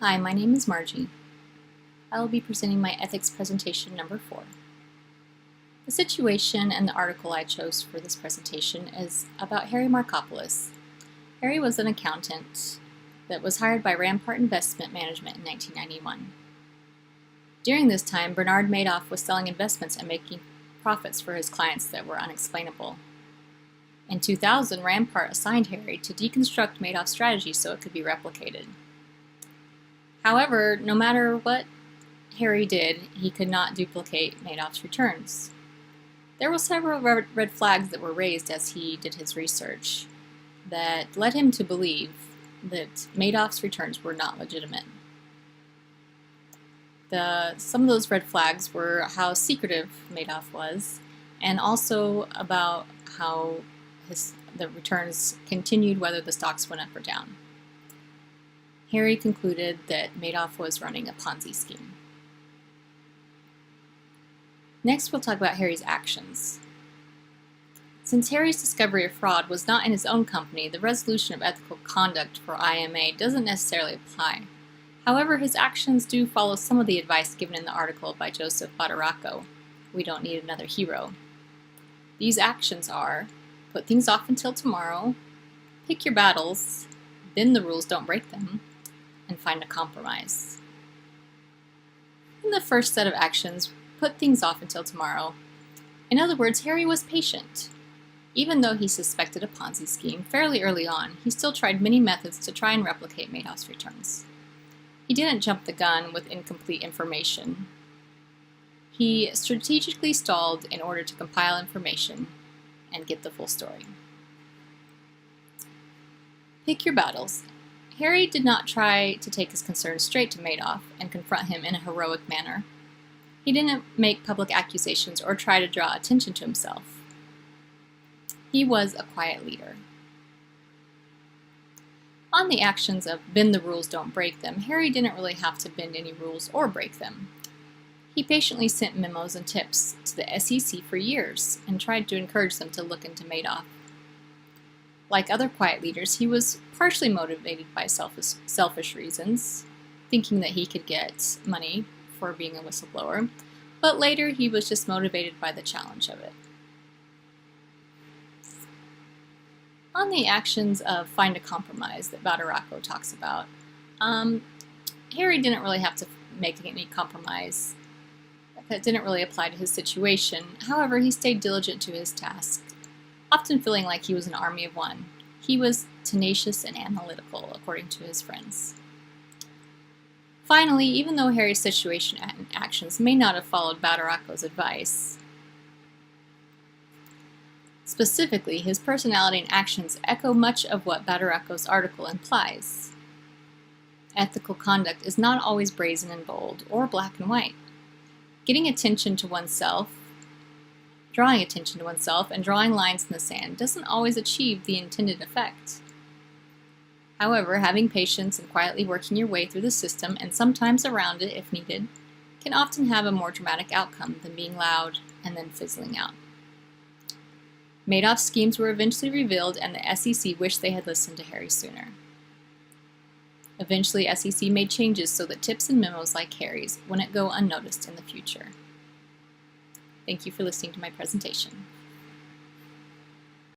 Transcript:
Hi, my name is Margie. I will be presenting my ethics presentation number 4. The situation and the article I chose for this presentation is about Harry Markopolos. Harry was an accountant that was hired by Rampart Investment Management in 1991. During this time, Bernard Madoff was selling investments and making profits for his clients that were unexplainable. In 2000, Rampart assigned Harry to deconstruct Madoff's strategy so it could be replicated. However, no matter what Harry did, he could not duplicate Madoff's returns. There were several red flags that were raised as he did his research that led him to believe that Madoff's returns were not legitimate. Some of those red flags were how secretive Madoff was, and also about how the returns continued whether the stocks went up or down. Harry concluded that Madoff was running a Ponzi scheme. Next, we'll talk about Harry's actions. Since Harry's discovery of fraud was not in his own company, the resolution of ethical conduct for IMA doesn't necessarily apply. However, his actions do follow some of the advice given in the article by Joseph Badaracco, "We Don't Need Another Hero." These actions are: put things off until tomorrow, pick your battles, bend the rules, don't break them, and find a compromise. In the first set of actions, put things off until tomorrow. In other words, Harry was patient. Even though he suspected a Ponzi scheme fairly early on, he still tried many methods to try and replicate Madoff's returns. He didn't jump the gun with incomplete information. He strategically stalled in order to compile information and get the full story. Pick your battles. Harry did not try to take his concerns straight to Madoff and confront him in a heroic manner. He didn't make public accusations or try to draw attention to himself. He was a quiet leader. On the actions of bend the rules, don't break them, Harry didn't really have to bend any rules or break them. He patiently sent memos and tips to the SEC for years and tried to encourage them to look into Madoff. Like other quiet leaders, he was partially motivated by selfish reasons, thinking that he could get money for being a whistleblower, but later he was just motivated by the challenge of it. On the actions of find a compromise that Badaracco talks about, Harry didn't really have to make any compromise. That didn't really apply to his situation. However, he stayed diligent to his task, often feeling like he was an army of one. He was tenacious and analytical, according to his friends. Finally, even though Harry's situation and actions may not have followed Badaracco's advice, specifically, his personality and actions echo much of what Badaracco's article implies. Ethical conduct is not always brazen and bold, or black and white. Drawing attention to oneself, and drawing lines in the sand doesn't always achieve the intended effect. However, having patience and quietly working your way through the system, and sometimes around it if needed, can often have a more dramatic outcome than being loud and then fizzling out. Madoff's schemes were eventually revealed, and the SEC wished they had listened to Harry sooner. Eventually, SEC made changes so that tips and memos like Harry's wouldn't go unnoticed in the future. Thank you for listening to my presentation.